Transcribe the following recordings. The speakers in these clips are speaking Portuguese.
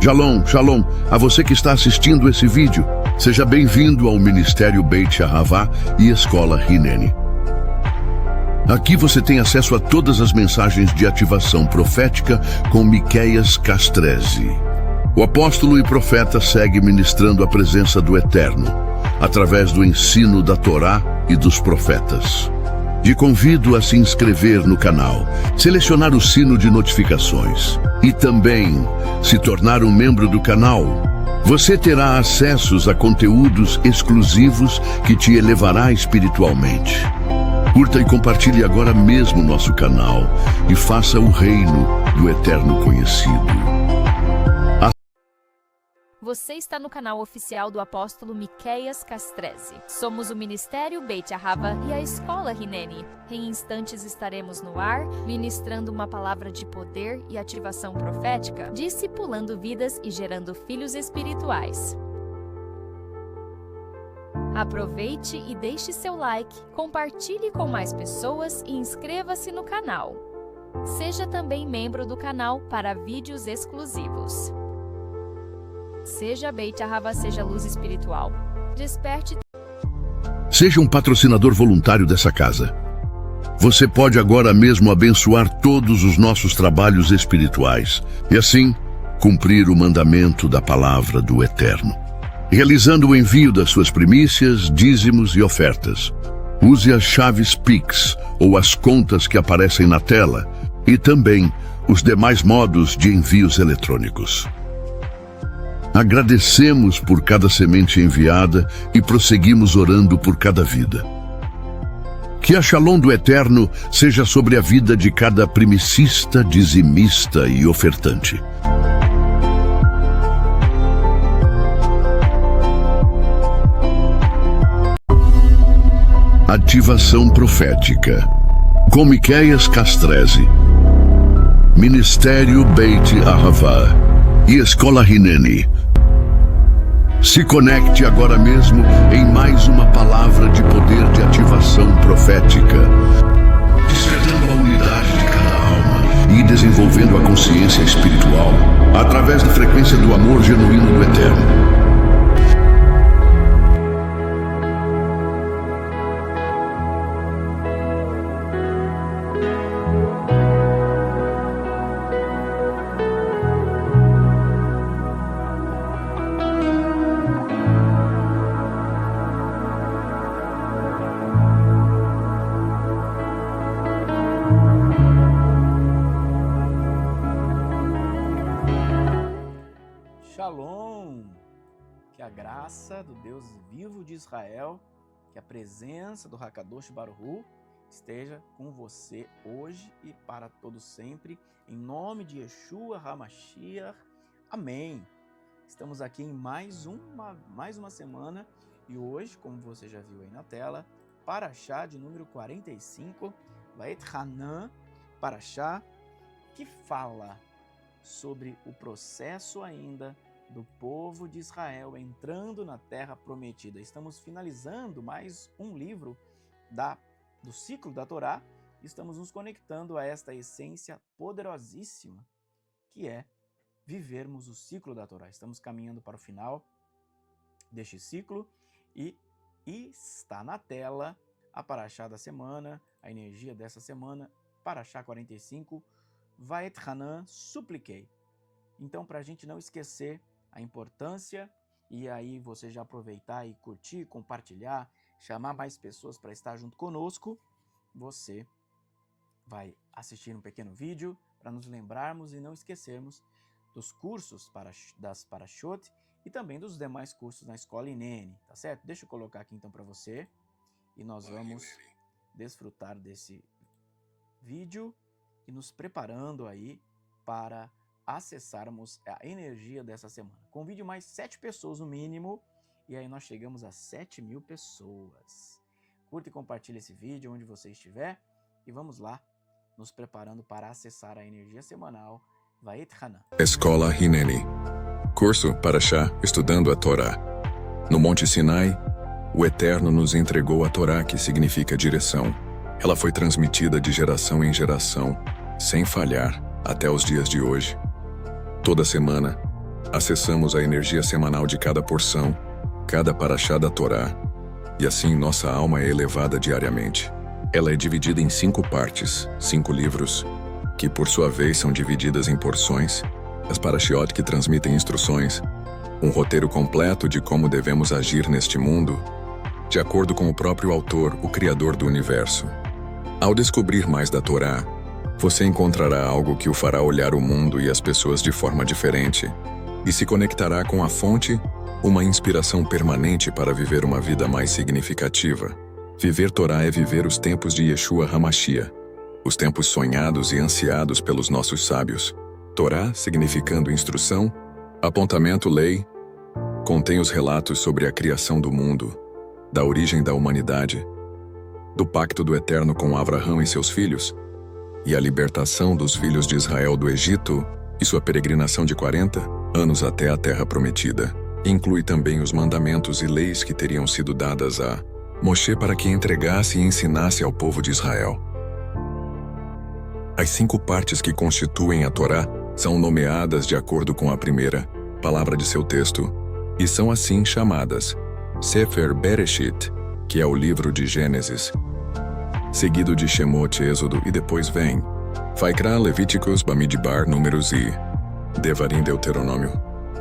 Shalom, shalom, a você que está assistindo esse vídeo. Seja bem-vindo ao Ministério Beit Ahavá e Escola Hineni. Aqui você tem acesso a todas as mensagens de ativação profética com Miqueias Castrezi. O apóstolo e profeta segue ministrando a presença do Eterno, através do ensino da Torá e dos profetas. Te convido a se inscrever no canal, selecionar o sino de notificações e também se tornar um membro do canal. Você terá acessos a conteúdos exclusivos que te elevará espiritualmente. Curta e compartilhe agora mesmo nosso canal e faça o reino do Eterno conhecido. Você está no canal oficial do apóstolo Miqueias Castrezi. Somos o Ministério Beit Ahavá e a Escola Hineni. Em instantes estaremos no ar, ministrando uma palavra de poder e ativação profética, discipulando vidas e gerando filhos espirituais. Aproveite e deixe seu like, compartilhe com mais pessoas e inscreva-se no canal. Seja também membro do canal para vídeos exclusivos. Seja Beit Ahavá, seja luz espiritual. Desperte. Seja um patrocinador voluntário dessa casa. Você pode agora mesmo abençoar todos os nossos trabalhos espirituais e assim cumprir o mandamento da palavra do Eterno, realizando o envio das suas primícias, dízimos e ofertas. Use as chaves Pix ou as contas que aparecem na tela e também os demais modos de envios eletrônicos. Agradecemos por cada semente enviada e prosseguimos orando por cada vida. Que a Shalom do Eterno seja sobre a vida de cada primicista, dizimista e ofertante. Ativação profética com Miqueias Castrezi, Ministério Beit Ahavá e Escola Hineni. Se conecte agora mesmo em mais uma palavra de poder de ativação profética, despertando a unidade de cada alma e desenvolvendo a consciência espiritual através da frequência do amor genuíno do Eterno. Shalom! Que a graça do Deus vivo de Israel, que a presença do Hakadosh Baruch Hu esteja com você hoje e para todo sempre, em nome de Yeshua HaMashiach. Amém! Estamos aqui em mais uma semana e hoje, como você já viu aí na tela, Parashá de número 45, Vaet Hanan, Parashá, que fala sobre o processo ainda do povo de Israel entrando na Terra Prometida. Estamos finalizando mais um livro do ciclo da Torá. Estamos nos conectando a esta essência poderosíssima que é vivermos o ciclo da Torá. Estamos caminhando para o final deste ciclo e está na tela a Parashá da semana, a energia dessa semana, Parashá 45, Vaet Hanan, supliquei. Então, para a gente não esquecer a importância, e aí você já aproveitar e curtir, compartilhar, chamar mais pessoas para estar junto conosco, você vai assistir um pequeno vídeo para nos lembrarmos e não esquecermos dos cursos das Parashot e também dos demais cursos na Escola Hineni, tá certo? Deixa eu colocar aqui então para você e nós vamos desfrutar desse vídeo e nos preparando aí para acessarmos a energia dessa semana. Convide mais 7 pessoas no mínimo, e aí nós chegamos a 7.000 pessoas. Curta e compartilhe esse vídeo onde você estiver, e vamos lá, nos preparando para acessar a energia semanal Vaet Hanan. Escola Hineni. Curso Parashá Estudando a Torá. No Monte Sinai, o Eterno nos entregou a Torá, que significa direção. Ela foi transmitida de geração em geração, sem falhar, até os dias de hoje. Toda semana, acessamos a energia semanal de cada porção, cada paraxá da Torá, e assim nossa alma é elevada diariamente. Ela é dividida em 5 partes, 5 livros, que por sua vez são divididas em porções, as parashiot que transmitem instruções, um roteiro completo de como devemos agir neste mundo, de acordo com o próprio autor, o Criador do Universo. Ao descobrir mais da Torá, você encontrará algo que o fará olhar o mundo e as pessoas de forma diferente, e se conectará com a fonte, uma inspiração permanente para viver uma vida mais significativa. Viver Torá é viver os tempos de Yeshua HaMashiach, os tempos sonhados e ansiados pelos nossos sábios. Torá, significando instrução, apontamento, lei, contém os relatos sobre a criação do mundo, da origem da humanidade, do pacto do Eterno com Abraão e seus filhos, e a libertação dos filhos de Israel do Egito e sua peregrinação de 40 anos até a Terra Prometida. Inclui também os mandamentos e leis que teriam sido dadas a Moshe para que entregasse e ensinasse ao povo de Israel. As 5 partes que constituem a Torá são nomeadas de acordo com a primeira palavra de seu texto, e são assim chamadas Sefer Bereshit, que é o livro de Gênesis, seguido de Shemot, Êxodo, e depois vem Vaikra, Levíticos, Bamidbar, Números e Devarim, Deuteronômio.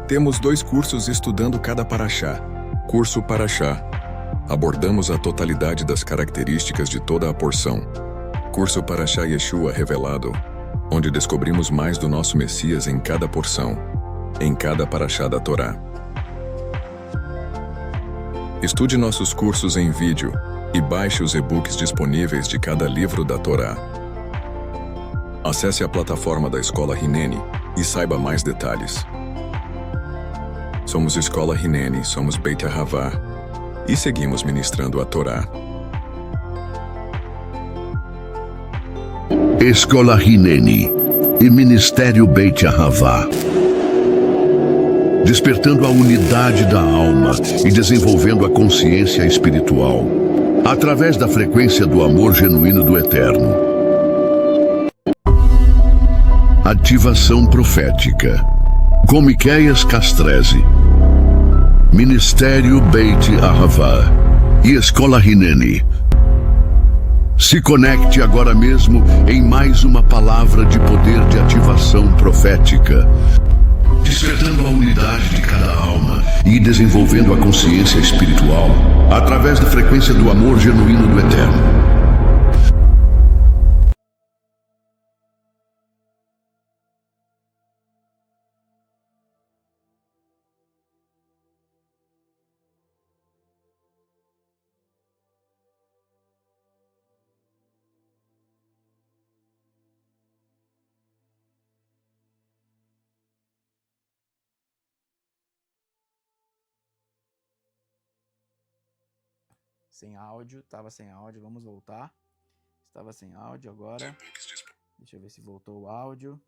Temos 2 cursos estudando cada paraxá. Curso Paraxá. Abordamos a totalidade das características de toda a porção. Curso Paraxá Yeshua Revelado, onde descobrimos mais do nosso Messias em cada porção, em cada paraxá da Torá. Estude nossos cursos em vídeo e baixe os e-books disponíveis de cada livro da Torá. Acesse a plataforma da Escola Hineni e saiba mais detalhes. Somos Escola Hineni, somos Beit Ahavá e seguimos ministrando a Torá. Escola Hineni e Ministério Beit Ahavá. Despertando a unidade da alma e desenvolvendo a consciência espiritual, através da frequência do amor genuíno do Eterno. Ativação profética. Com Miqueias Castrese. Ministério Beit Ahavá e Escola Hineni. Se conecte agora mesmo em mais uma palavra de poder de ativação profética, despertando a unidade de cada alma e desenvolvendo a consciência espiritual através da frequência do amor genuíno do Eterno. Sem áudio, estava sem áudio, vamos voltar. Estava sem áudio agora. Deixa eu ver se voltou o áudio.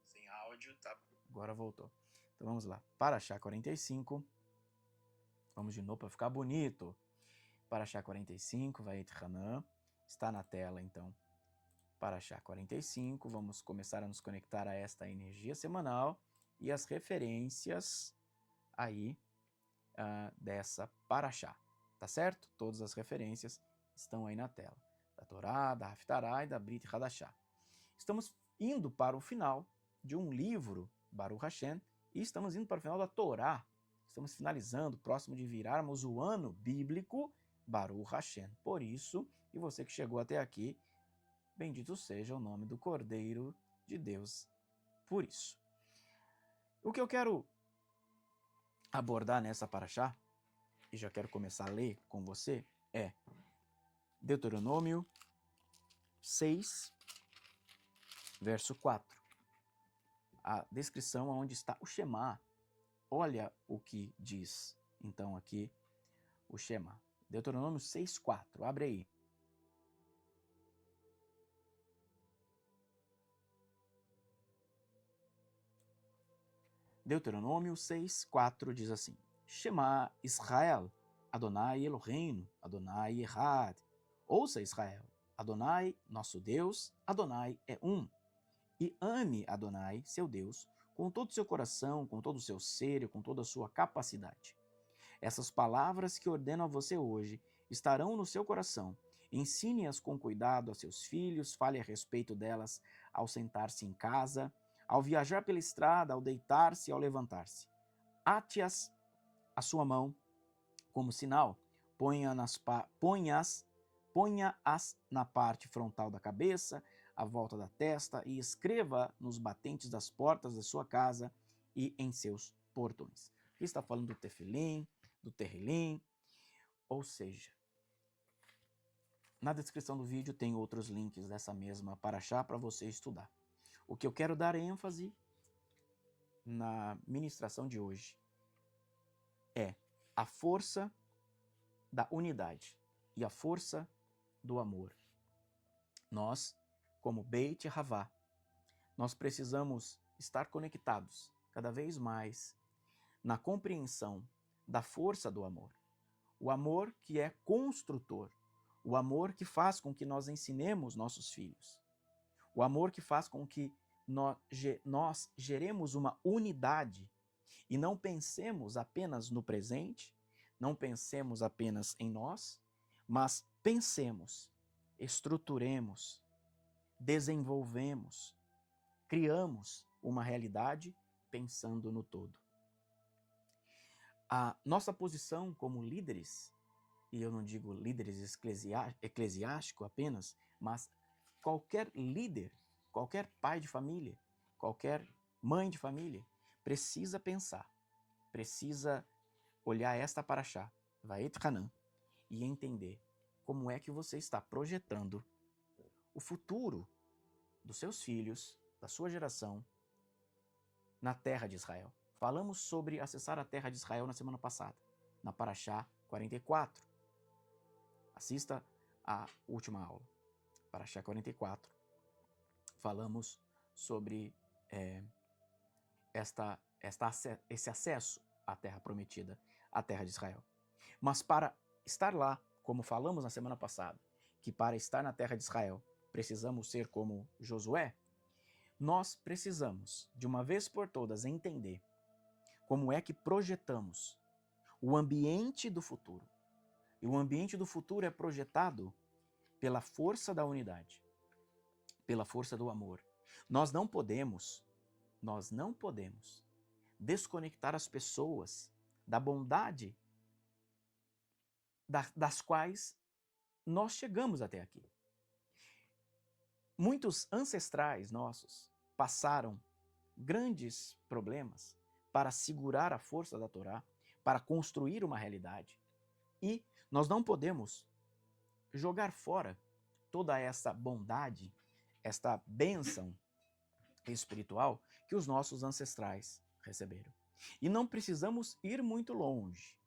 Sem áudio, tá. Agora voltou. Então vamos lá. Paraxá 45. Vamos de novo para ficar bonito. Paraxá 45, Vayet Hanan. Está na tela então. Paraxá 45. Vamos começar a nos conectar a esta energia semanal e as referências aí dessa Paraxá. Tá certo? Todas as referências estão aí na tela. Da Torá, da Haftará e da Brit Hadashah. Estamos indo para o final de um livro, Baruch Hashem, e estamos indo para o final da Torá. Estamos finalizando, próximo de virarmos o ano bíblico, Baruch Hashem. Por isso, e você que chegou até aqui, bendito seja o nome do Cordeiro de Deus. Por isso. O que eu quero abordar nessa paraxá, e já quero começar a ler com você, é Deuteronômio 6, verso 4. A descrição onde está o Shema. Olha o que diz, então, aqui o Shema. Deuteronômio 6, 4. Abre aí. Deuteronômio 6, 4 diz assim: Shema Israel, Adonai Eloheinu, Adonai Echad. Ouça Israel, Adonai, nosso Deus, Adonai é um. E ame Adonai, seu Deus, com todo o seu coração, com todo o seu ser e com toda a sua capacidade. Essas palavras que ordeno a você hoje estarão no seu coração. Ensine-as com cuidado a seus filhos, fale a respeito delas ao sentar-se em casa, ao viajar pela estrada, ao deitar-se e ao levantar-se. Ate-as à sua mão como sinal, ponha-as na parte frontal da cabeça, à volta da testa, e escreva nos batentes das portas da sua casa e em seus portões. Aqui está falando do tefilim, do terrilim, ou seja, na descrição do vídeo tem outros links dessa mesma paraxá para você estudar. O que eu quero dar ênfase na ministração de hoje é a força da unidade e a força do amor. Nós, como Beit Havá, nós precisamos estar conectados cada vez mais na compreensão da força do amor. O amor que é construtor, o amor que faz com que nós ensinemos nossos filhos, o amor que faz com que nós geremos uma unidade e não pensemos apenas no presente, não pensemos apenas em nós, mas pensemos, estruturemos, desenvolvemos, criamos uma realidade pensando no todo. A nossa posição como líderes, e eu não digo líderes eclesiásticos apenas, mas qualquer líder, qualquer pai de família, qualquer mãe de família, precisa pensar, precisa olhar esta paraxá, Vaet Hanan, e entender como é que você está projetando o futuro dos seus filhos, da sua geração, na terra de Israel. Falamos sobre acessar a terra de Israel na semana passada, na paraxá 44. Assista a última aula, paraxá 44. Falamos sobre esse acesso à terra prometida, à terra de Israel. Mas para estar lá, como falamos na semana passada, que para estar na terra de Israel precisamos ser como Josué, nós precisamos, de uma vez por todas, entender como é que projetamos o ambiente do futuro. E o ambiente do futuro é projetado pela força da unidade, pela força do amor. Nós não podemos desconectar as pessoas da bondade das quais nós chegamos até aqui. Muitos ancestrais nossos passaram grandes problemas para segurar a força da Torá, para construir uma realidade. E nós não podemos jogar fora toda essa bondade, esta bênção espiritual que os nossos ancestrais receberam. E não precisamos ir muito longe.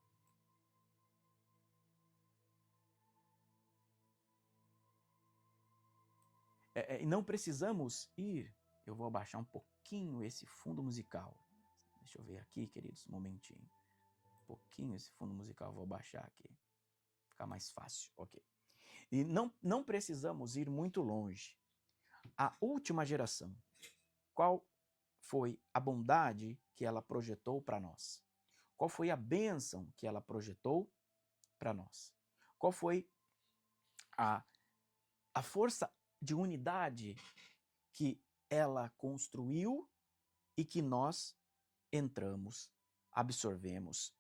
Não precisamos ir... Eu vou abaixar um pouquinho esse fundo musical. Deixa eu ver aqui, queridos, um momentinho. Um pouquinho esse fundo musical, vou abaixar aqui. Ficar mais fácil, ok. E não precisamos ir muito longe. A última geração, qual foi a bondade que ela projetou para nós? Qual foi a bênção que ela projetou para nós? Qual foi a força de unidade que ela construiu e que nós entramos, absorvemos,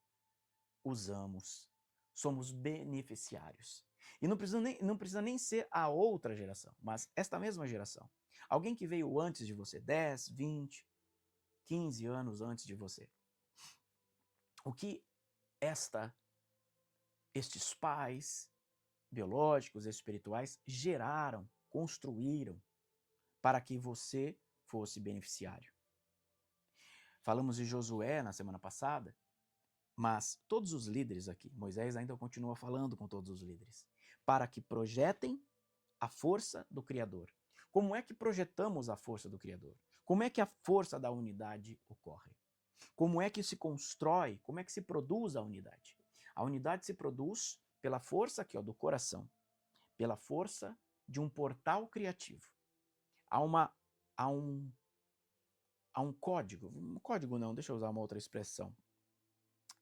usamos, somos beneficiários. E não precisa nem ser a outra geração, mas esta mesma geração. Alguém que veio antes de você, 10, 20, 15 anos antes de você. O que estes pais biológicos, espirituais, geraram, construíram para que você fosse beneficiário. Falamos de Josué na semana passada, mas todos os líderes aqui, Moisés ainda continua falando com todos os líderes, para que projetem a força do Criador. Como é que projetamos a força do Criador? Como é que a força da unidade ocorre? Como é que se constrói, como é que se produz a unidade? A unidade se produz pela força aqui, ó, do coração, pela força de um portal criativo. Há há um código não, deixa eu usar uma outra expressão.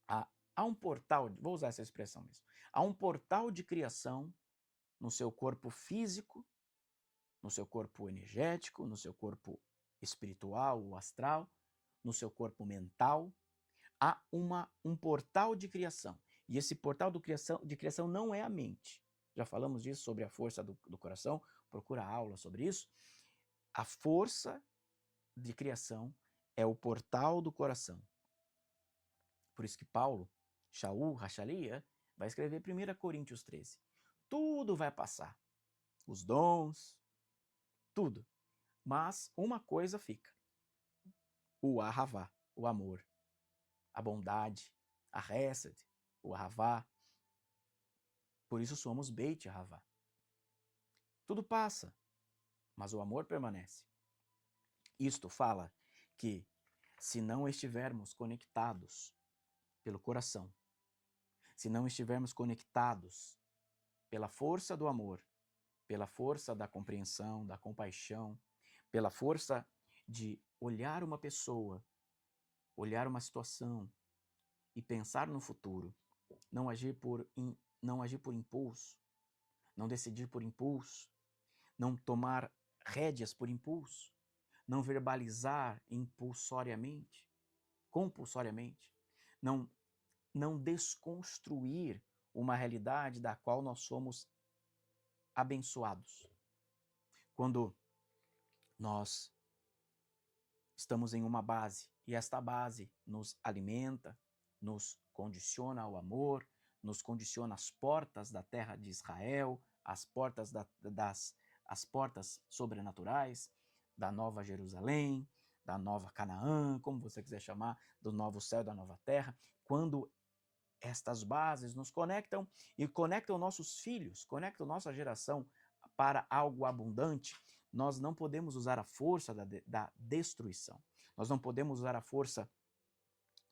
Há um portal, vou usar essa expressão mesmo. Há um portal de criação no seu corpo físico, no seu corpo energético, no seu corpo espiritual ou astral, no seu corpo mental. Há um portal de criação. E esse portal de criação não é a mente. Já falamos disso, sobre a força do coração. Procura aula sobre isso. A força de criação é o portal do coração. Por isso que Paulo, Shaul Rachalia, vai escrever 1 Coríntios 13. Tudo vai passar. Os dons, tudo. Mas uma coisa fica. O ahavá, o amor. A bondade, a hesed, o ahavá. Por isso somos Beit Ahavá. Tudo passa, mas o amor permanece. Isto fala que se não estivermos conectados pelo coração, se não estivermos conectados pela força do amor, pela força da compreensão, da compaixão, pela força de olhar uma pessoa, olhar uma situação e pensar no futuro, não agir por impulso, não decidir por impulso, não tomar rédeas por impulso, não verbalizar compulsoriamente, não desconstruir uma realidade da qual nós somos abençoados. Quando nós estamos em uma base e esta base nos alimenta, nos condiciona ao amor, nos condiciona às portas da terra de Israel, às portas as portas sobrenaturais da Nova Jerusalém, da Nova Canaã, como você quiser chamar, do novo céu e da nova terra. Quando estas bases nos conectam e conectam nossos filhos, conectam nossa geração para algo abundante, nós não podemos usar a força da destruição. Nós não podemos usar a força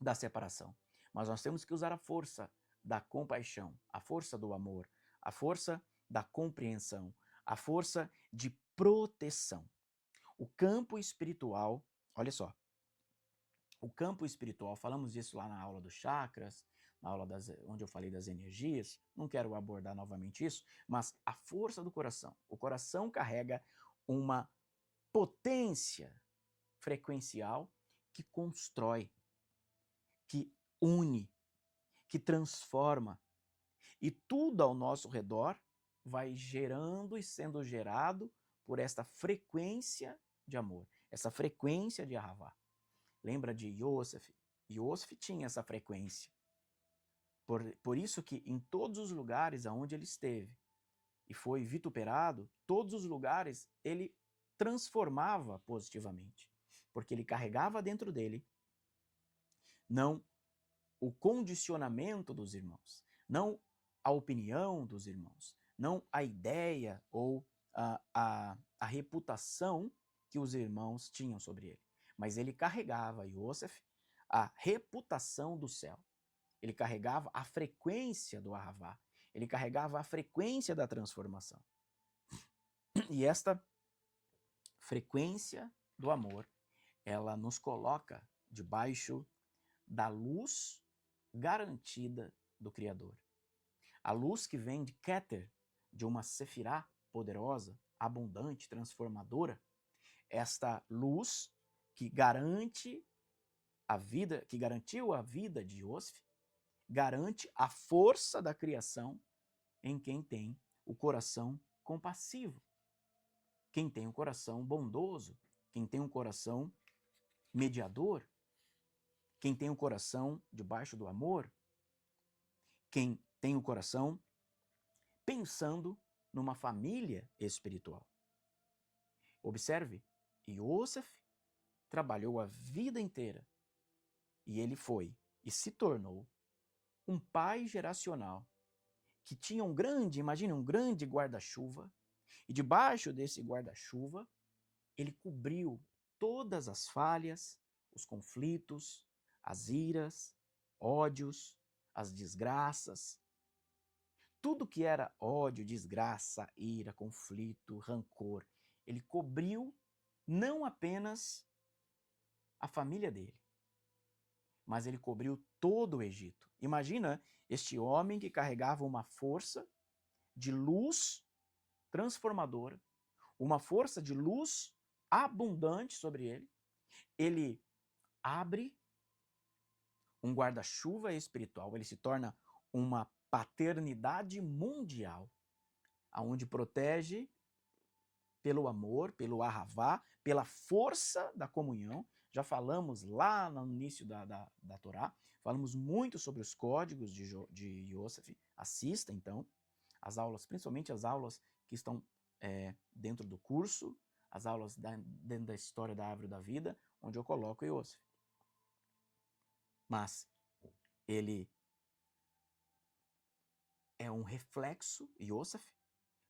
da separação. Mas nós temos que usar a força da compaixão, a força do amor, a força da compreensão, a força de proteção. O campo espiritual, olha só, o campo espiritual, falamos disso lá na aula dos chakras, na aula onde eu falei das energias, não quero abordar novamente isso, mas a força do coração. O coração carrega uma potência frequencial que constrói, que une, que transforma. E tudo ao nosso redor vai gerando e sendo gerado por esta frequência de amor, essa frequência de Ahavá. Lembra de Yosef? Yosef tinha essa frequência. Por isso que em todos os lugares aonde ele esteve e foi vituperado, todos os lugares ele transformava positivamente. Porque ele carregava dentro dele não o condicionamento dos irmãos, não a opinião dos irmãos, não a ideia ou a reputação que os irmãos tinham sobre ele. Mas ele carregava, Yosef, a reputação do céu. Ele carregava a frequência do Ahavá. Ele carregava a frequência da transformação. E esta frequência do amor, ela nos coloca debaixo da luz garantida do Criador. A luz que vem de Keter, de uma Sefirá poderosa, abundante, transformadora. Esta luz que garante a vida, que garantiu a vida de Yosef, garante a força da criação em quem tem o coração compassivo, quem tem o coração bondoso, quem tem um coração mediador, quem tem o coração debaixo do amor, quem tem o coração pensando numa família espiritual. Observe, Yosef trabalhou a vida inteira e ele foi e se tornou um pai geracional que tinha imagine um grande guarda-chuva, e debaixo desse guarda-chuva ele cobriu todas as falhas, os conflitos, as iras, ódios, as desgraças. Tudo que era ódio, desgraça, ira, conflito, rancor, ele cobriu não apenas a família dele, mas ele cobriu todo o Egito. Imagina este homem que carregava uma força de luz transformadora, uma força de luz abundante sobre ele. Ele abre um guarda-chuva espiritual, ele se torna uma paternidade mundial, aonde protege pelo amor, pelo ahavá, pela força da comunhão. Já falamos lá no início da Torá, falamos muito sobre os códigos de Yosef. Assista, então, as aulas, principalmente as aulas que estão dentro do curso, as aulas dentro da história da Árvore da Vida, onde eu coloco Yosef. Mas ele é um reflexo, Yosef,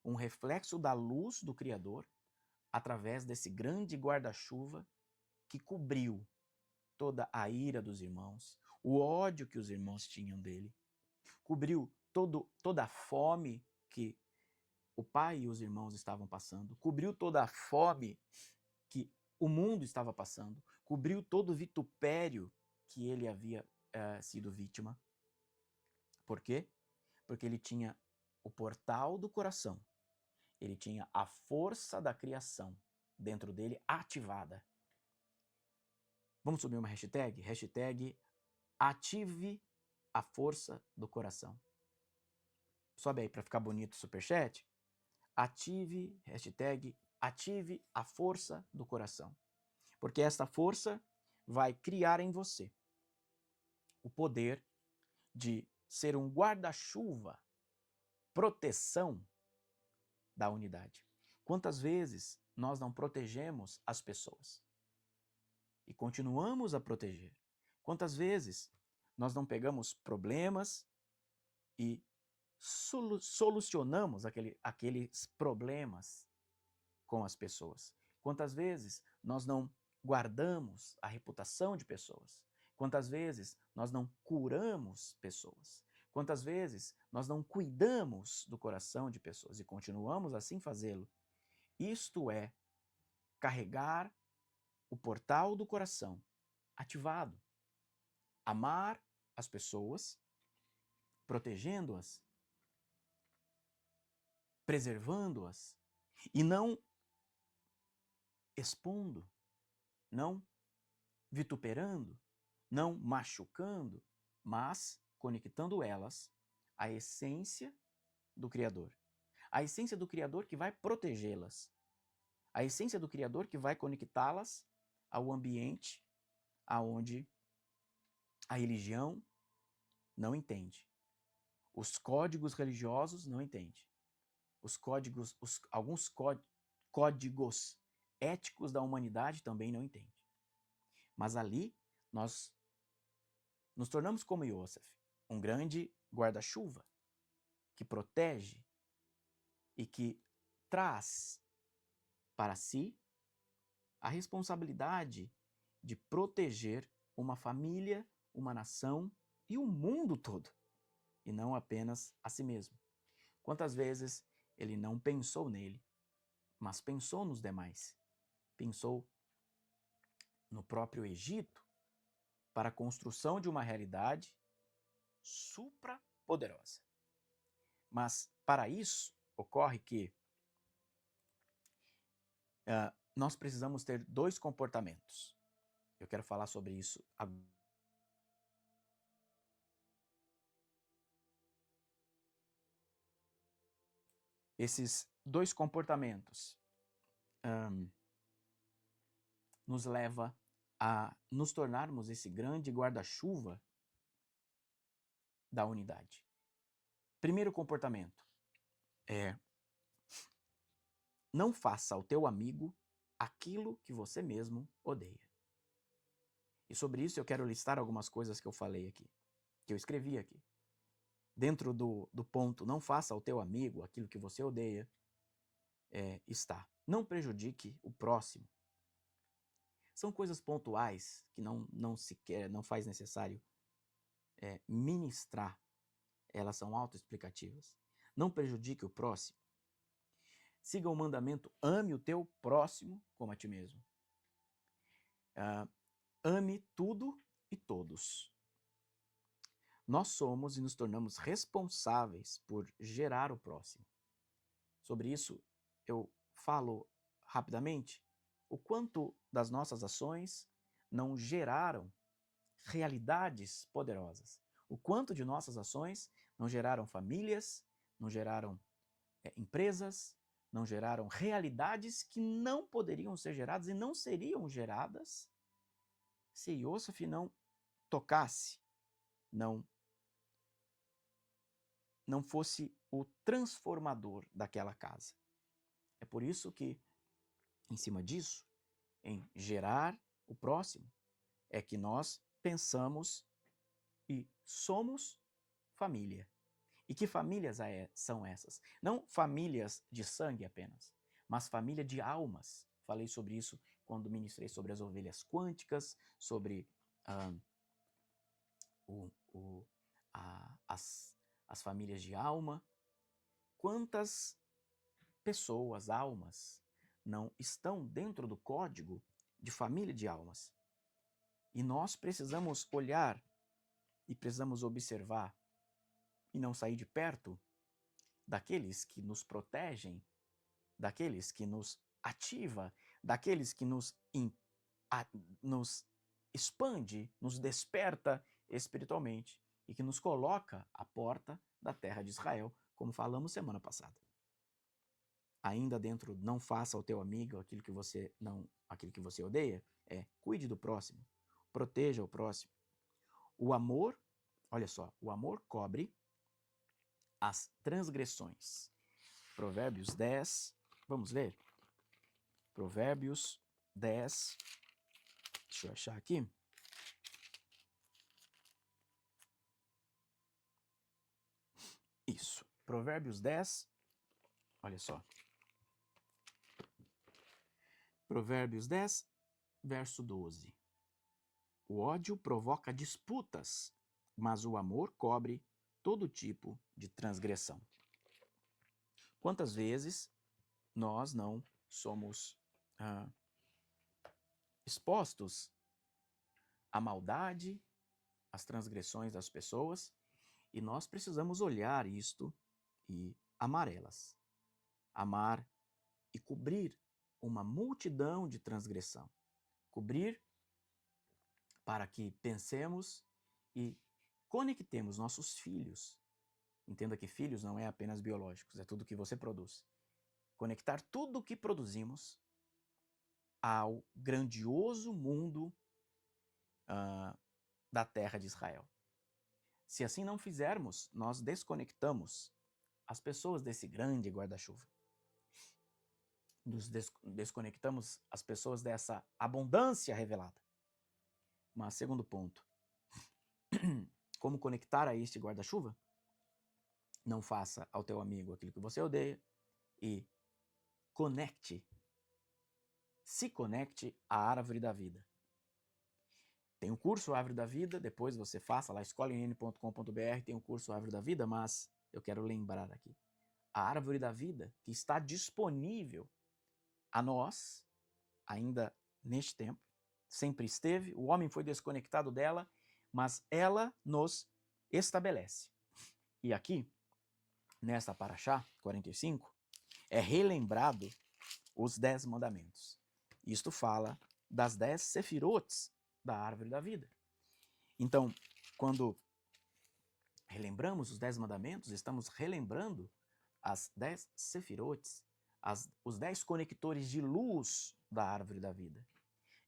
um reflexo da luz do Criador, através desse grande guarda-chuva que cobriu toda a ira dos irmãos, o ódio que os irmãos tinham dele, cobriu toda a fome que o pai e os irmãos estavam passando, cobriu toda a fome que o mundo estava passando, cobriu todo o vitupério que ele havia sido vítima. Por quê? Porque ele tinha o portal do coração, ele tinha a força da criação dentro dele ativada. Vamos subir uma hashtag? Hashtag ative a força do coração. Sobe aí para ficar bonito o superchat. Ative, hashtag ative a força do coração. Porque essa força vai criar em você o poder de ser um guarda-chuva, proteção da unidade. Quantas vezes nós não protegemos as pessoas e continuamos a proteger? Quantas vezes nós não pegamos problemas e solucionamos aqueles problemas com as pessoas? Quantas vezes nós não guardamos a reputação de pessoas? Quantas vezes nós não curamos pessoas? Quantas vezes nós não cuidamos do coração de pessoas e continuamos assim fazê-lo? Isto é carregar o portal do coração ativado. Amar as pessoas, protegendo-as, preservando-as e não expondo, não vituperando, não machucando, mas conectando elas à essência do Criador. A essência do Criador que vai protegê-las. A essência do Criador que vai conectá-las ao ambiente aonde a religião não entende. Os códigos religiosos não entendem. Alguns códigos éticos da humanidade também não entendem. Mas ali nós nos tornamos como Yosef, um grande guarda-chuva que protege e que traz para si a responsabilidade de proteger uma família, uma nação e o mundo todo, e não apenas a si mesmo. Quantas vezes ele não pensou nele, mas pensou nos demais, pensou no próprio Egito para a construção de uma realidade suprapoderosa. Mas para isso ocorre que nós precisamos ter dois comportamentos. Eu quero falar sobre isso agora. Esses dois comportamentos nos leva a nos tornarmos esse grande guarda-chuva da unidade. Primeiro comportamento é: não faça ao teu amigo aquilo que você mesmo odeia. E sobre isso eu quero listar algumas coisas que eu falei aqui, que eu escrevi aqui. Dentro do ponto, não faça ao teu amigo aquilo que você odeia, está: não prejudique o próximo. São coisas pontuais que não faz necessário ministrar. Elas são autoexplicativas. Não prejudique o próximo. Siga o mandamento: ame o teu próximo como a ti mesmo. ame tudo e todos. Nós somos e nos tornamos responsáveis por gerar o próximo. Sobre isso, eu falo rapidamente o quanto das nossas ações não geraram realidades poderosas. O quanto de nossas ações não geraram famílias, não geraram empresas, não geraram realidades que não poderiam ser geradas e não seriam geradas se Yosef não tocasse, não fosse o transformador daquela casa. É por isso que, em cima disso, em gerar o próximo, é que nós pensamos e somos família. E que famílias são essas? Não famílias de sangue apenas, mas família de almas. Falei sobre isso quando ministrei sobre as ovelhas quânticas, sobre as famílias de alma. Quantas pessoas, almas, não estão dentro do código de família de almas? E nós precisamos olhar e precisamos observar e não sair de perto daqueles que nos protegem, daqueles que nos ativa, daqueles que nos expande, nos desperta espiritualmente e que nos coloca à porta da terra de Israel, como falamos semana passada. Ainda dentro, não faça ao teu amigo aquilo que você odeia, cuide do próximo, proteja o próximo. O amor, olha só, o amor cobre as transgressões. Provérbios 10, vamos ler? Provérbios 10, deixa eu achar aqui. Isso, Provérbios 10, olha só. Provérbios 10, verso 12. O ódio provoca disputas, mas o amor cobre todo tipo de transgressão. Quantas vezes nós não somos expostos à maldade, às transgressões das pessoas, e nós precisamos olhar isto e amar elas. Amar e cobrir uma multidão de transgressão. Cobrir para que pensemos e conectemos nossos filhos. Entenda que filhos não é apenas biológicos, é tudo que você produz. Conectar tudo o que produzimos ao grandioso mundo da terra de Israel. Se assim não fizermos, nós desconectamos as pessoas desse grande guarda-chuva. Nos desconectamos as pessoas dessa abundância revelada. Mas, segundo ponto, como conectar a este guarda-chuva? Não faça ao teu amigo aquilo que você odeia e se conecte à árvore da vida. Tem o curso Árvore da Vida, depois você faça lá, escolann.com.br, tem o curso Árvore da Vida, mas eu quero lembrar aqui. A Árvore da Vida que está disponível a nós, ainda neste tempo, sempre esteve, o homem foi desconectado dela, mas ela nos estabelece. E aqui, nesta Parashá 45, é relembrado os 10 mandamentos. Isto fala das 10 sefirotes da árvore da vida. Então, quando relembramos os 10 mandamentos, estamos relembrando as 10 sefirotes, os 10 conectores de luz da árvore da vida.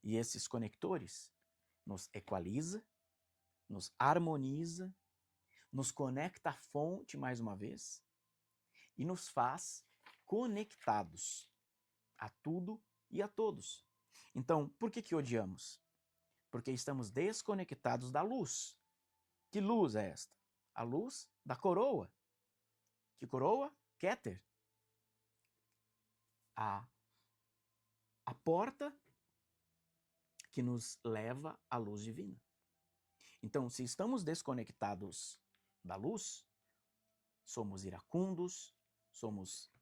E esses conectores nos equaliza, nos harmoniza, nos conecta à fonte mais uma vez e nos faz conectados a tudo e a todos. Então, por que odiamos? Porque estamos desconectados da luz. Que luz é esta? A luz da coroa. Que coroa? Keter. A porta que nos leva à luz divina. Então, se estamos desconectados da luz, somos iracundos, somos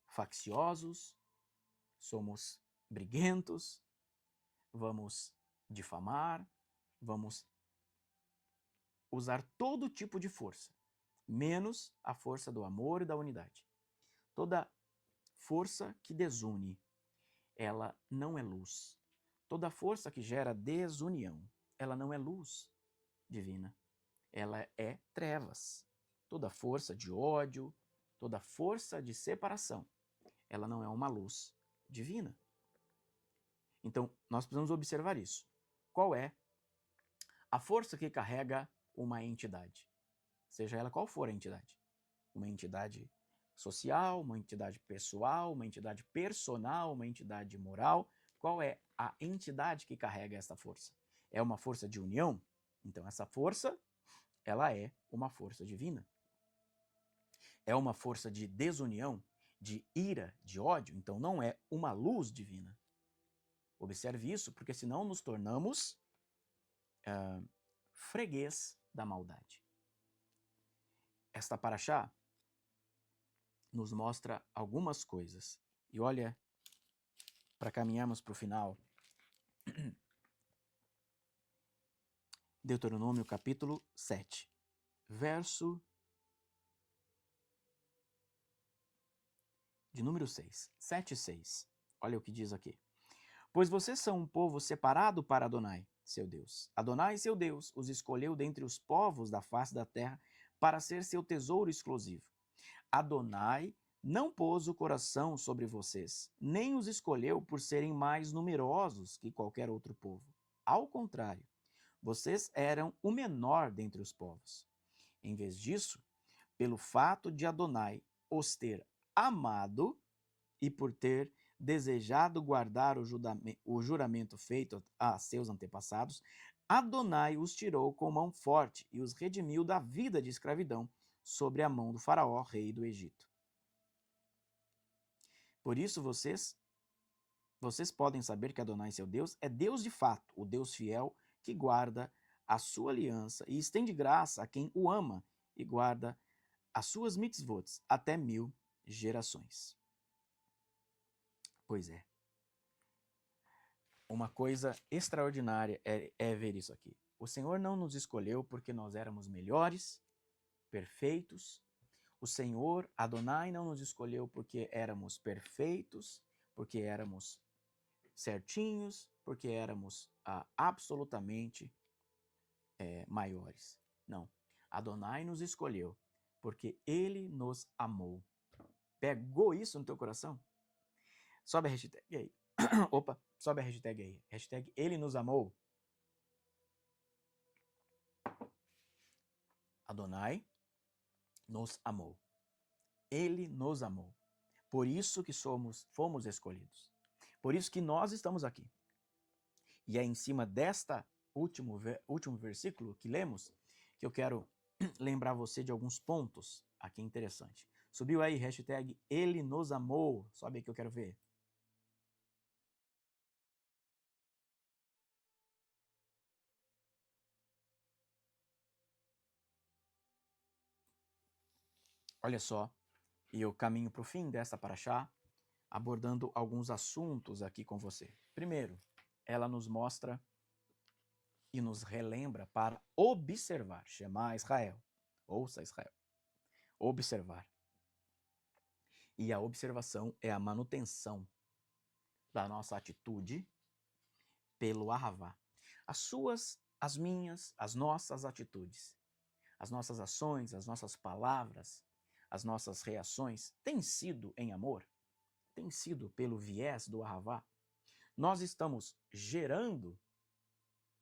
facciosos, somos briguentos, vamos difamar, vamos usar todo tipo de força, menos a força do amor e da unidade. Toda força que desune, ela não é luz. Toda força que gera desunião, ela não é luz divina. Ela é trevas. Toda força de ódio, toda força de separação, ela não é uma luz divina. Então, nós precisamos observar isso. Qual é a força que carrega uma entidade? Seja ela qual for a entidade. Uma entidade social, uma entidade pessoal, uma entidade personal, uma entidade moral. Qual é a entidade que carrega essa força? É uma força de união? Então, essa força, ela é uma força divina. É uma força de desunião, de ira, de ódio? Então, não é uma luz divina. Observe isso, porque senão nos tornamos freguês da maldade. Esta paraxá nos mostra algumas coisas. E olha, para caminharmos para o final, Deuteronômio capítulo 7, verso de número 6. 7 e 6. Olha o que diz aqui. Pois vocês são um povo separado para Adonai, seu Deus. Adonai, seu Deus, os escolheu dentre os povos da face da terra para ser seu tesouro exclusivo. Adonai não pôs o coração sobre vocês, nem os escolheu por serem mais numerosos que qualquer outro povo. Ao contrário, vocês eram o menor dentre os povos. Em vez disso, pelo fato de Adonai os ter amado e por ter desejado guardar o juramento feito a seus antepassados, Adonai os tirou com mão forte e os redimiu da vida de escravidão sobre a mão do faraó, rei do Egito. Por isso vocês podem saber que Adonai, seu Deus, é Deus de fato, o Deus fiel que guarda a sua aliança e estende graça a quem o ama e guarda as suas mitzvot até 1000 gerações. Pois é. Uma coisa extraordinária é ver isso aqui. O Senhor não nos escolheu porque nós éramos melhores, perfeitos. O Senhor, Adonai, não nos escolheu porque éramos perfeitos, porque éramos certinhos, porque éramos absolutamente maiores. Não. Adonai nos escolheu porque Ele nos amou. Pegou isso no teu coração? Sobe a hashtag aí. Opa, sobe a hashtag aí. Hashtag Ele nos amou. Adonai nos amou. Ele nos amou. Por isso que fomos escolhidos. Por isso que nós estamos aqui. E é em cima desta último versículo que lemos que eu quero lembrar você de alguns pontos aqui interessante. Subiu aí, hashtag Ele nos amou. Sobe aí que eu quero ver. Olha só, e eu caminho para o fim desta paraxá, abordando alguns assuntos aqui com você. Primeiro, ela nos mostra e nos relembra para observar. Shema Israel. Ouça Israel. Observar. E a observação é a manutenção da nossa atitude pelo Ahavá. As suas, as minhas, as nossas atitudes, as nossas ações, as nossas palavras, as nossas reações têm sido em amor? Tem sido pelo viés do Ahavá? Nós estamos gerando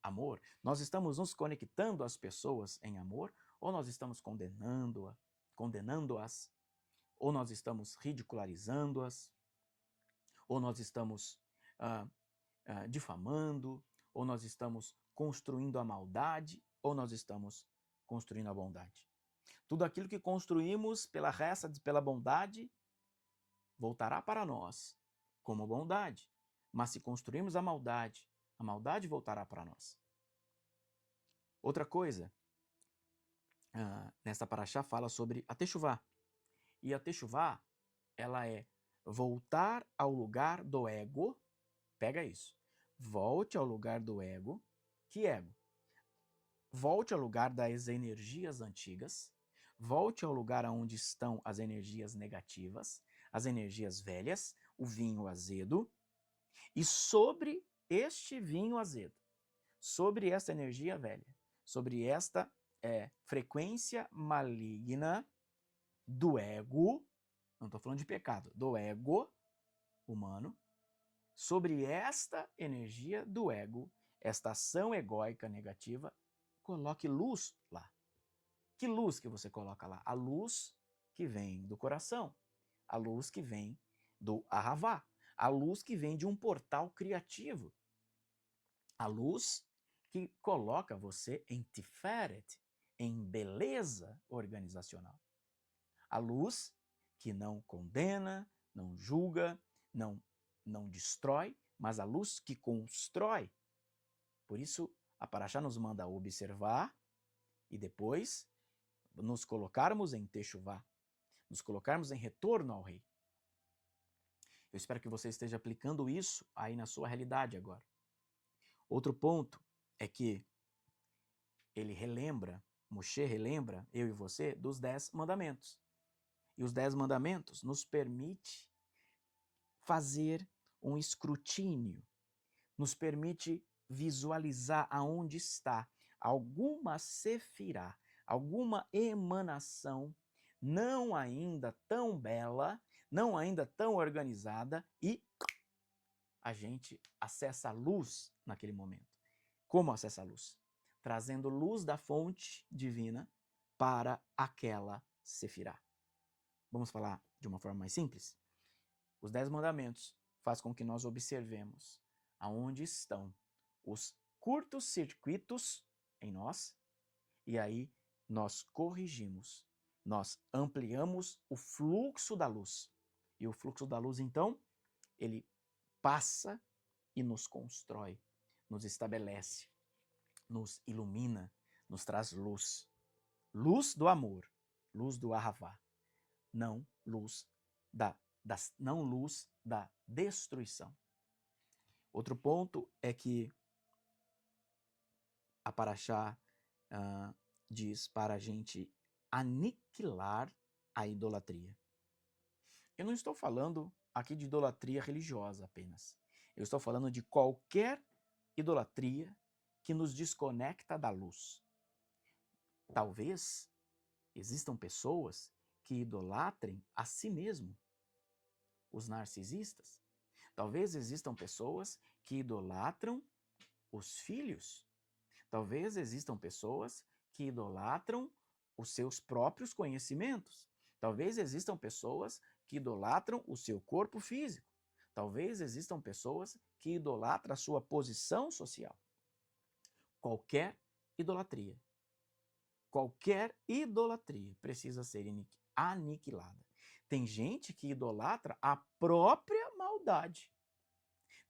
amor? Nós estamos nos conectando às pessoas em amor? Ou nós estamos condenando-as? Ou nós estamos ridicularizando-as? Ou nós estamos difamando? Ou nós estamos construindo a maldade? Ou nós estamos construindo a bondade? Tudo aquilo que construímos pela bondade voltará para nós como bondade. Mas se construirmos a maldade voltará para nós. Outra coisa, nesta paraxá fala sobre a techuvá. E a techuvá, ela é voltar ao lugar do ego. Pega isso. Volte ao lugar do ego Que ego? Volte ao lugar das energias antigas, volte ao lugar onde estão as energias negativas, as energias velhas, o vinho azedo, e sobre este vinho azedo, sobre esta energia velha, sobre esta frequência maligna do ego, não estou falando de pecado, do ego humano, sobre esta energia do ego, esta ação egóica negativa, coloque luz lá. Que luz que você coloca lá? A luz que vem do coração, a luz que vem do Ahavá, a luz que vem de um portal criativo, a luz que coloca você em Tiferet, em beleza organizacional. A luz que não condena, não julga, não destrói, mas a luz que constrói. Por isso, a Paraxá nos manda observar e depois nos colocarmos em Teshuvá, nos colocarmos em retorno ao Rei. Eu espero que você esteja aplicando isso aí na sua realidade agora. Outro ponto é que ele relembra, Moshe relembra, eu e você, dos 10 mandamentos. E os 10 mandamentos nos permite fazer um escrutínio, nos permite visualizar aonde está alguma sefirá, alguma emanação não ainda tão bela, não ainda tão organizada, e a gente acessa a luz naquele momento. Como acessa a luz? Trazendo luz da fonte divina para aquela sefirá. Vamos falar de uma forma mais simples? Os 10 mandamentos fazem com que nós observemos aonde estão os curtos circuitos em nós, e aí nós corrigimos, nós ampliamos o fluxo da luz. E o fluxo da luz, então, ele passa e nos constrói, nos estabelece, nos ilumina, nos traz luz. Luz do amor, luz do Ahavá, não luz da destruição. Outro ponto é que a Paraxá diz para a gente aniquilar a idolatria. Eu não estou falando aqui de idolatria religiosa apenas. Eu estou falando de qualquer idolatria que nos desconecta da luz. Talvez existam pessoas que idolatrem a si mesmo, os narcisistas. Talvez existam pessoas que idolatram os filhos. Talvez existam pessoas que idolatram os seus próprios conhecimentos. Talvez existam pessoas que idolatram o seu corpo físico. Talvez existam pessoas que idolatram a sua posição social. Qualquer idolatria precisa ser aniquilada. Tem gente que idolatra a própria maldade.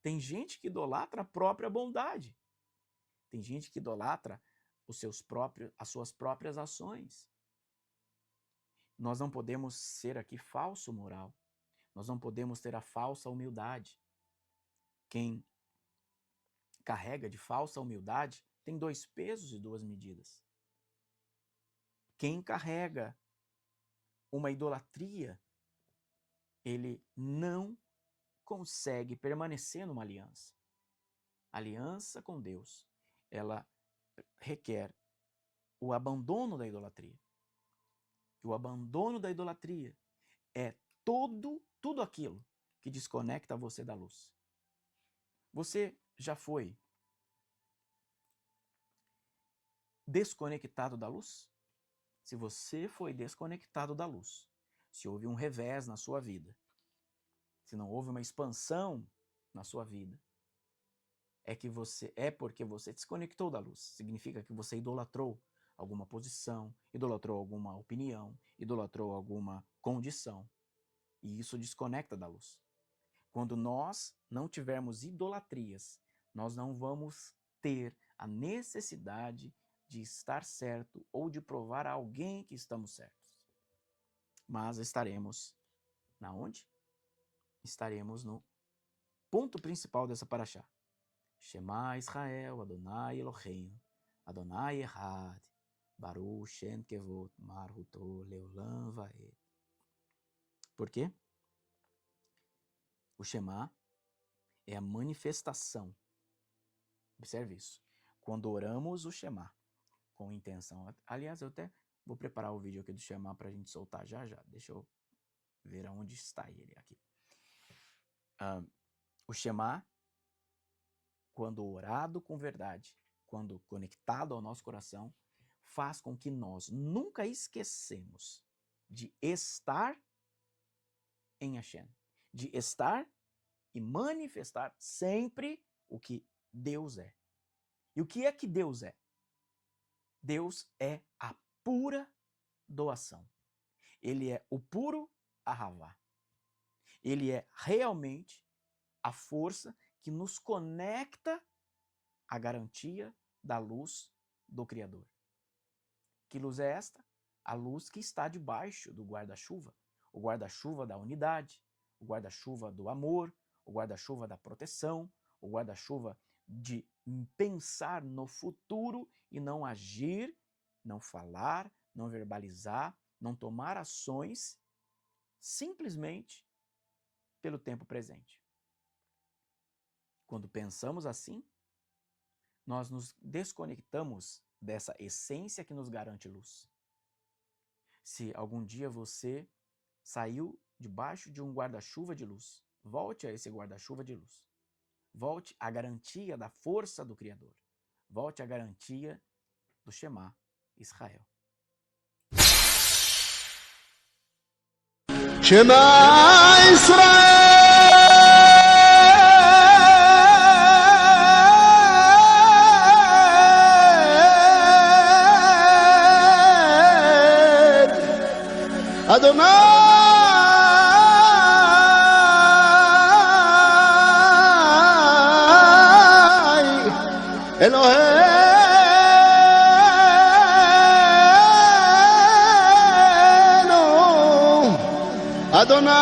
Tem gente que idolatra a própria bondade. Tem gente que idolatra as suas próprias ações. Nós não podemos ser aqui falso moral. Nós não podemos ter a falsa humildade. Quem carrega de falsa humildade tem 2 pesos e 2 medidas. Quem carrega uma idolatria, ele não consegue permanecer numa aliança. Aliança com Deus, ela requer o abandono da idolatria. E o abandono da idolatria é tudo aquilo que desconecta você da luz. Você já foi desconectado da luz? Se você foi desconectado da luz, se houve um revés na sua vida, se não houve uma expansão na sua vida, é porque você desconectou da luz. Significa que você idolatrou alguma posição, idolatrou alguma opinião, idolatrou alguma condição. E isso desconecta da luz. Quando nós não tivermos idolatrias, nós não vamos ter a necessidade de estar certo ou de provar a alguém que estamos certos. Mas estaremos na onde? Estaremos no ponto principal dessa paraxá. Shema Israel, Adonai Eloheinu, Adonai Echad, Baruch Shem Kevod, Marhuto, Leolam Vaed. Por quê? O Shema é a manifestação. Observe isso. Quando oramos o Shema com intenção. Aliás, eu até vou preparar o vídeo aqui do Shema para a gente soltar já. Deixa eu ver aonde está ele aqui. O Shema, quando orado com verdade, quando conectado ao nosso coração, faz com que nós nunca esquecemos de estar em Hashem, de estar e manifestar sempre o que Deus é. E o que é que Deus é? Deus é a pura doação. Ele é o puro Ahavá. Ele é realmente a força que nos conecta à garantia da luz do Criador. Que luz é esta? A luz que está debaixo do guarda-chuva. O guarda-chuva da unidade, o guarda-chuva do amor, o guarda-chuva da proteção, o guarda-chuva de pensar no futuro e não agir, não falar, não verbalizar, não tomar ações simplesmente pelo tempo presente. Quando pensamos assim, nós nos desconectamos dessa essência que nos garante luz. Se algum dia você saiu debaixo de um guarda-chuva de luz, volte a esse guarda-chuva de luz. Volte à garantia da força do Criador. Volte à garantia do Shema Israel. Shema Israel, Adonai Eloheinu, Adonai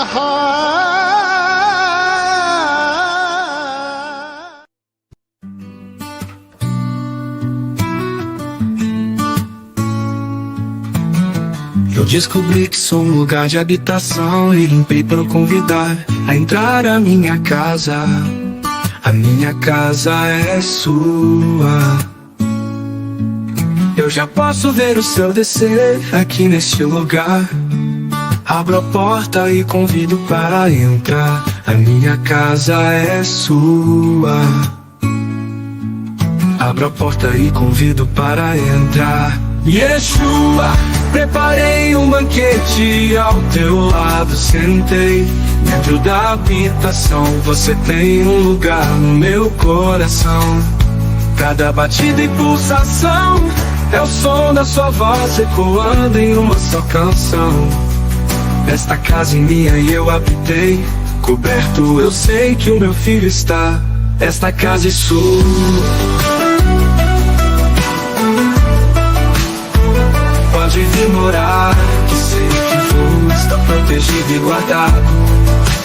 Echad. Eu descobri que sou um lugar de habitação e limpei para convidar a entrar à minha casa. A minha casa é sua. Eu já posso ver o céu descer aqui neste lugar. Abro a porta e convido para entrar. A minha casa é sua. Abro a porta e convido para entrar. Yeshua, preparei um banquete ao teu lado, sentei dentro da habitação. Você tem um lugar no meu coração. Cada batida e pulsação é o som da sua voz ecoando em uma só canção. Esta casa é minha e eu habitei, coberto eu sei que o meu filho está. Esta casa é sua. Pode vir morar, que sei que vou estar protegido e guardado,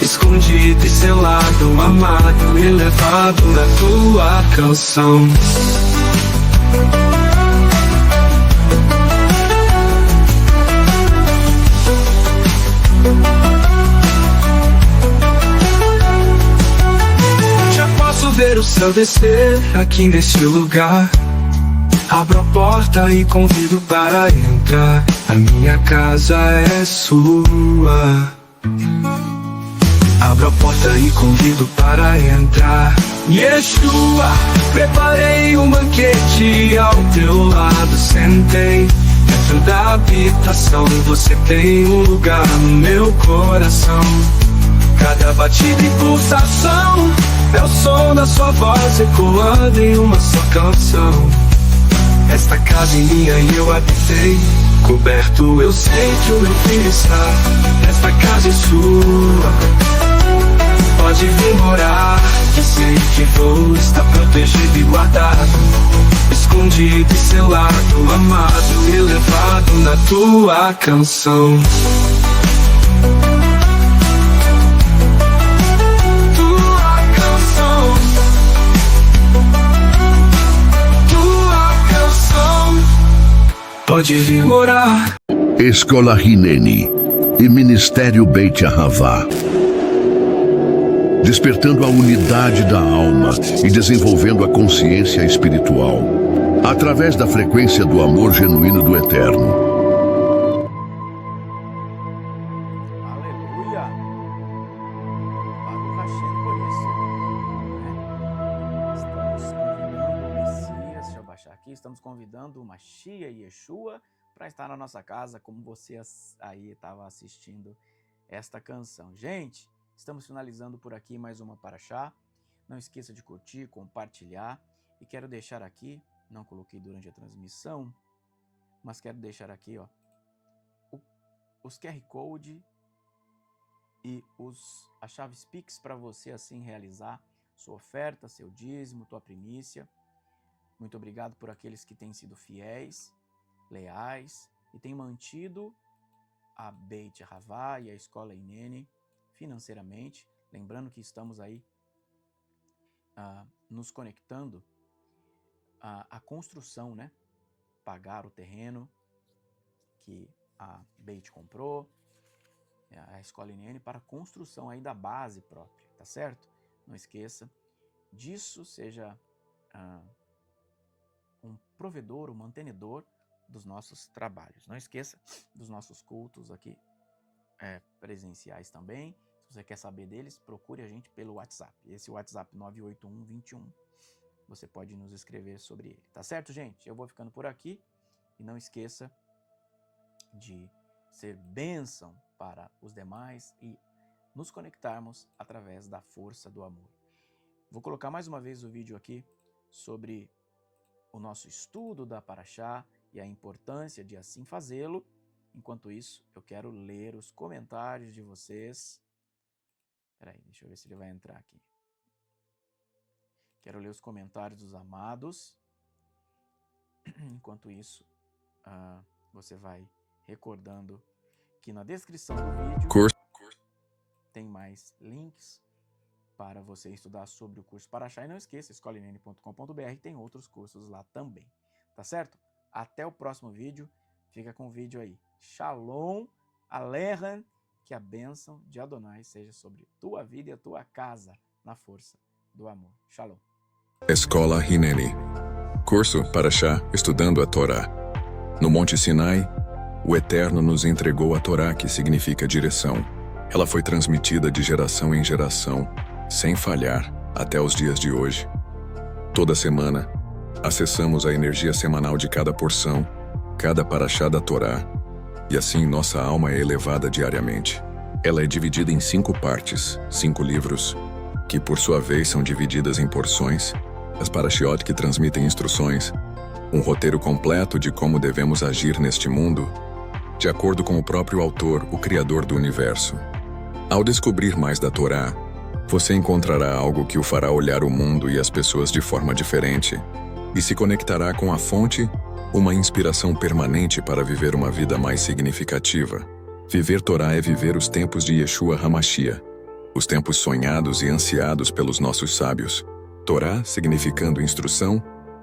escondido e selado, amado e levado na tua canção. Já posso ver o céu descer aqui neste lugar. Abro a porta e convido para entrar. A minha casa é sua. Abro a porta e convido para entrar. Yeshua, preparei um banquete ao teu lado, sentei dentro da habitação. Você tem um lugar no meu coração. Cada batida e pulsação é o som da sua voz ecoando em uma só canção. Esta casa é minha e eu habitei, coberto eu sei que o meu filho está. Esta casa é sua. Pode vir morar, que sei que vou estar protegido e guardado, escondido e selado, amado e levado na tua canção. pode vir morar. Escola Hineni e Ministério Beit Ahavá. Despertando a unidade da alma e desenvolvendo a consciência espiritual, através da frequência do amor genuíno do Eterno. Aleluia! Baruch Hashem por isso. Estamos convidando o Messias, deixa eu baixar aqui, estamos convidando o Mashiach e Yeshua para estar na nossa casa, como você aí estava assistindo esta canção. Gente, estamos finalizando por aqui mais uma Parashá. Não esqueça de curtir, compartilhar. E quero deixar aqui, não coloquei durante a transmissão, mas quero deixar aqui, ó, os QR Code e as chaves Pix para você assim realizar sua oferta, seu dízimo, tua primícia. Muito obrigado por aqueles que têm sido fiéis, leais e têm mantido a Beit Ahavá e a Escola Hineni financeiramente. Lembrando que estamos aí nos conectando à construção, né? Pagar o terreno que a Beit comprou, a Escola Hineni, para a construção aí da base própria, tá certo? Não esqueça disso, seja um provedor, um mantenedor dos nossos trabalhos. Não esqueça dos nossos cultos aqui presenciais também. Se você quer saber deles, procure a gente pelo WhatsApp. Esse WhatsApp 98121, você pode nos escrever sobre ele. Tá certo, gente? Eu vou ficando por aqui e não esqueça de ser bênção para os demais e nos conectarmos através da força do amor. Vou colocar mais uma vez o vídeo aqui sobre o nosso estudo da Parashá e a importância de assim fazê-lo. Enquanto isso, eu quero ler os comentários de vocês. Peraí, deixa eu ver se ele vai entrar aqui. Quero ler os comentários dos amados. Enquanto isso, você vai recordando que na descrição do vídeo tem mais links para você estudar sobre o curso Parashá. E não esqueça, escolahineni.com.br, tem outros cursos lá também. Tá certo? Até o próximo vídeo. Fica com o vídeo aí. Shalom Aleichem. Que a bênção de Adonai seja sobre tua vida e a tua casa, na força do amor. Shalom. Escola Hineni. Curso Parashá, estudando a Torá. No Monte Sinai, o Eterno nos entregou a Torá, que significa direção. Ela foi transmitida de geração em geração, sem falhar, até os dias de hoje. Toda semana, acessamos a energia semanal de cada porção, cada Parashá da Torá, e assim nossa alma é elevada diariamente. Ela é dividida em 5 partes, 5 livros, que por sua vez são divididas em porções, as Parashiot que transmitem instruções, um roteiro completo de como devemos agir neste mundo, de acordo com o próprio autor, o Criador do Universo. Ao descobrir mais da Torá, você encontrará algo que o fará olhar o mundo e as pessoas de forma diferente, e se conectará com a fonte, uma inspiração permanente para viver uma vida mais significativa. Viver Torá é viver os tempos de Yeshua HaMashiach, os tempos sonhados e ansiados pelos nossos sábios. Torá, significando instrução,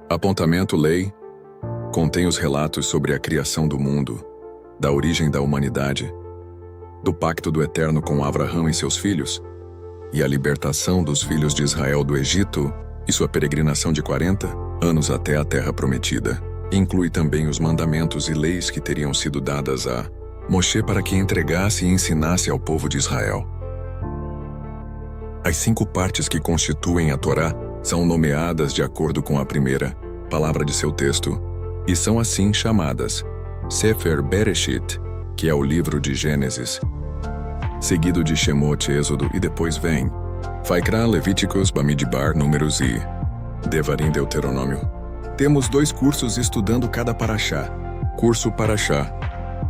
apontamento, lei, contém os relatos sobre a criação do mundo, da origem da humanidade, do pacto do Eterno com Abraão e seus filhos, e a libertação dos filhos de Israel do Egito e sua peregrinação de 40 anos até a Terra Prometida. Inclui também os mandamentos e leis que teriam sido dadas a Moshe para que entregasse e ensinasse ao povo de Israel. As 5 partes que constituem a Torá são nomeadas de acordo com a primeira palavra de seu texto, e são assim chamadas Sefer Bereshit, que é o livro de Gênesis, seguido de Shemot, Êxodo, e depois vem Vaikra, Levíticos, Bamidbar, Números e Devarim, Deuteronômio. Temos 2 cursos estudando cada Parashá. Curso Parashá.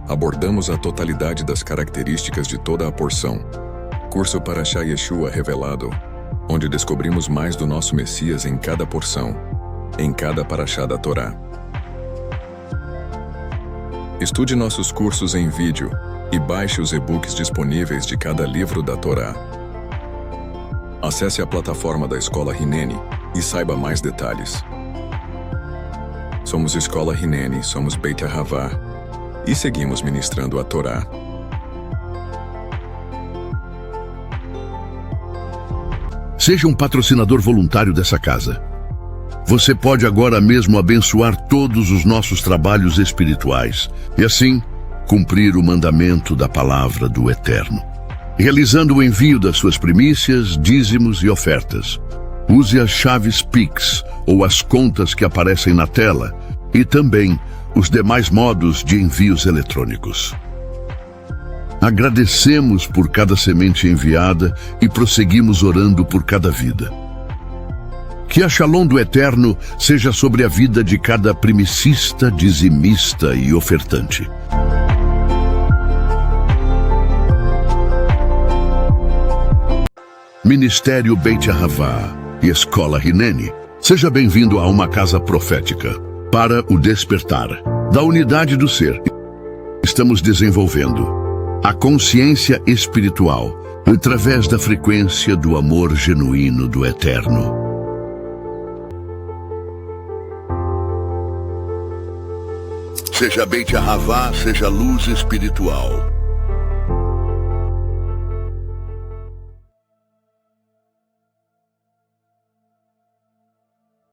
Abordamos a totalidade das características de toda a porção. Curso Parashá Yeshua Revelado, onde descobrimos mais do nosso Messias em cada porção, em cada Parashá da Torá. Estude nossos cursos em vídeo e baixe os e-books disponíveis de cada livro da Torá. Acesse a plataforma da Escola Hineni e saiba mais detalhes. Somos Escola Hineni, somos Beit Ahavá e seguimos ministrando a Torá. Seja um patrocinador voluntário dessa casa. Você pode agora mesmo abençoar todos os nossos trabalhos espirituais e assim cumprir o mandamento da palavra do Eterno, realizando o envio das suas primícias, dízimos e ofertas. Use as chaves Pix ou as contas que aparecem na tela e também os demais modos de envios eletrônicos. Agradecemos por cada semente enviada e prosseguimos orando por cada vida. Que a Shalom do Eterno seja sobre a vida de cada primicista, dizimista e ofertante. Ministério Beit Ahavá e Escola Hineni, seja bem-vindo a uma casa profética para o despertar da unidade do ser. Estamos desenvolvendo a consciência espiritual através da frequência do amor genuíno do Eterno. Seja Beit Ahavá, seja luz espiritual.